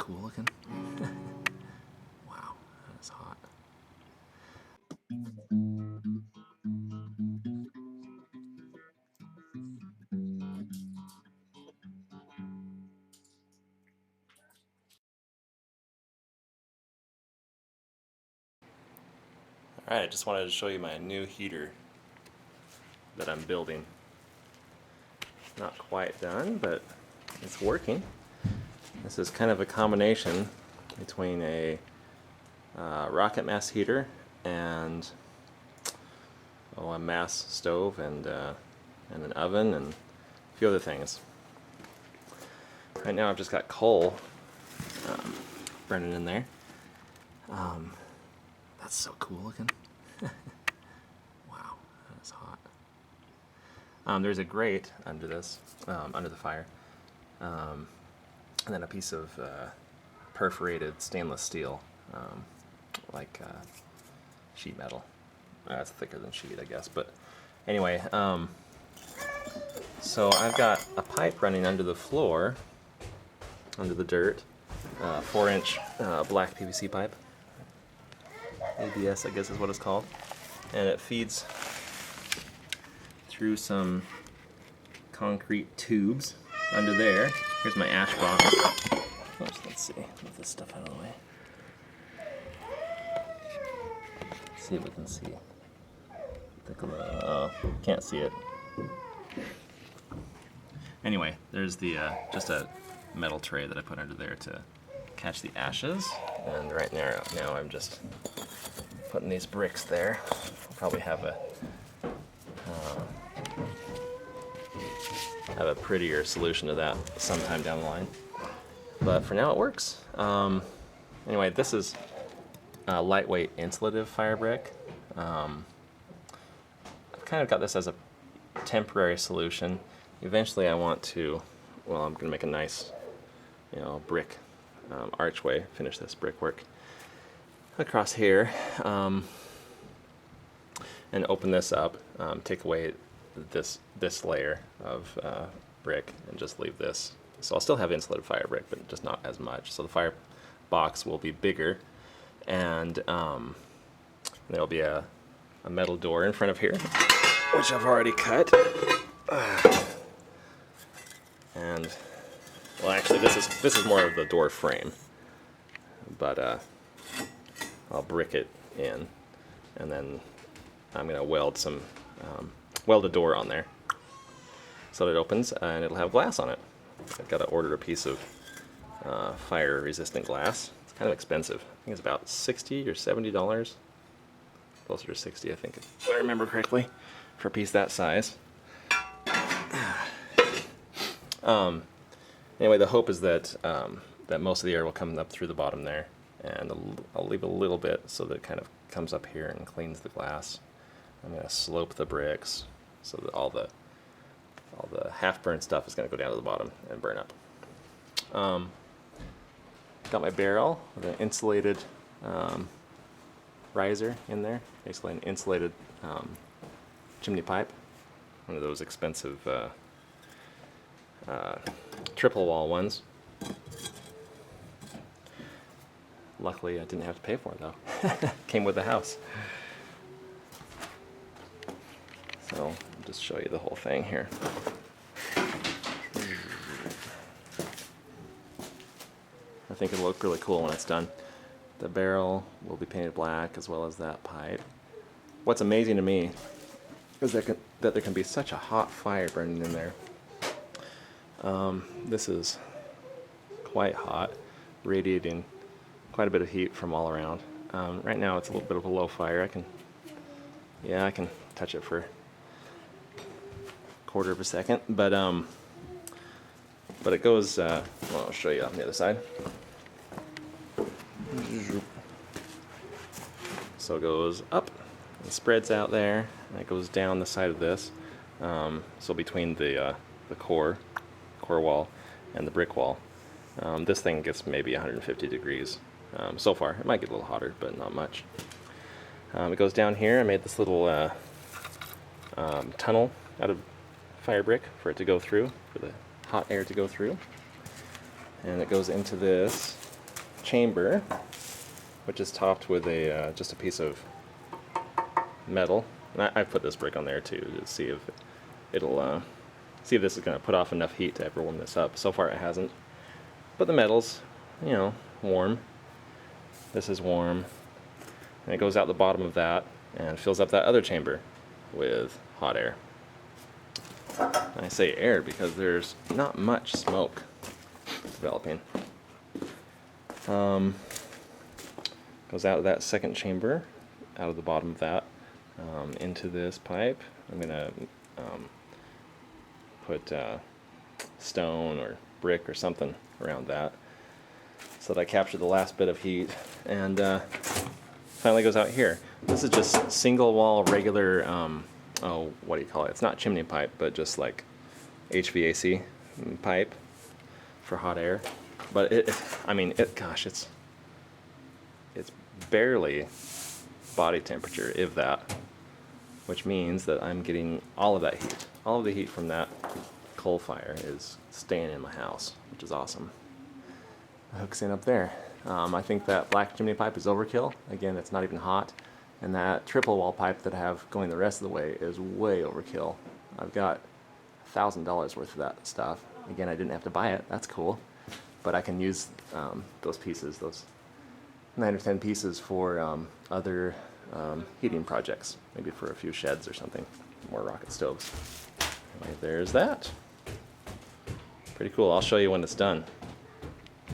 cool looking. Wow, that is hot. Alright, I just wanted to show you my new heater that I'm building. Not quite done, but it's working. This is kind of a combination between a rocket mass heater and a mass stove and an oven and a few other things. Right now I've just got coal burning in there. That's so cool looking. Wow, that is hot. There's a grate under this, under the fire, and then a piece of perforated stainless steel, like sheet metal. It's thicker than sheet, I guess. But anyway, so I've got a pipe running under the floor, under the dirt, 4-inch black PVC pipe. ABS, I guess is what it's called. And it feeds through some concrete tubes under there. Here's my ash box. Let's see, move this stuff out of the way. See if we can see. Oh, can't see it. Anyway, there's the just a metal tray that I put under there to catch the ashes. And right now I'm just putting these bricks there. I'll probably have a prettier solution to that sometime down the line. But for now it works. Anyway, this is a lightweight insulative fire brick. I've kind of got this as a temporary solution. Eventually I want to, well, I'm going to make a nice, brick archway, finish this brickwork across here, and open this up, take away this layer of brick and just leave this. So I'll still have insulated fire brick, but just not as much. So the fire box will be bigger, and there'll be a metal door in front of here, which I've already cut. And well, actually, this is more of the door frame, but I'll brick it in, and then I'm gonna weld a door on there so that it opens and it'll have glass on it. I've got to order a piece of fire-resistant glass. It's kind of expensive. I think it's about $60 or $70. Closer to 60, I think, if I remember correctly, for a piece that size. Anyway, the hope is that that most of the air will come up through the bottom there, and I'll leave a little bit so that it kind of comes up here and cleans the glass. I'm going to slope the bricks so that all the half-burned stuff is going to go down to the bottom and burn up. Got my barrel with an insulated riser in there, basically an insulated chimney pipe, one of those expensive triple wall ones. Luckily I didn't have to pay for it though. Came with the house. So I'll just show you the whole thing here. I think it'll look really cool when it's done. The barrel will be painted black as well as that pipe. What's amazing to me is that there can be such a hot fire burning in there. This is quite hot, radiating quite a bit of heat from all around. Right now it's a little bit of a low fire. I can touch it for a quarter of a second, but it goes, well, I'll show you on the other side. So it goes up and spreads out there, and it goes down the side of this. So between the core wall and the brick wall, this thing gets maybe 150 degrees so far. It might get a little hotter, but not much. It goes down here. I made this little tunnel out of fire brick for it to go through, for the hot air to go through, and it goes into this chamber, which is topped with a just a piece of metal. And I put this brick on there too to see if it'll see if this is going to put off enough heat to ever warm this up. So far it hasn't. But the metal's, you know, warm. This is warm. And it goes out the bottom of that and fills up that other chamber with hot air. And I say air because there's not much smoke developing. Goes out of that second chamber, out of the bottom of that, into this pipe. I'm going to put stone or brick or something around that so that I capture the last bit of heat, and finally goes out here. This is just single wall regular, oh, what do you call it? It's not chimney pipe, but just like HVAC pipe for hot air. But gosh, it's barely body temperature, if that, which means that I'm getting all of that heat. All of the heat from that coal fire is staying in my house, which is awesome. The hook's in up there. I think that black chimney pipe is overkill. Again, it's not even hot. And that triple wall pipe that I have going the rest of the way is way overkill. I've got $1,000 worth of that stuff. Again, I didn't have to buy it. That's cool. But I can use those pieces, those 9 or 10 pieces for other heating projects. Maybe for a few sheds or something. More rocket stoves. Anyway, there's that. Pretty cool. I'll show you when it's done.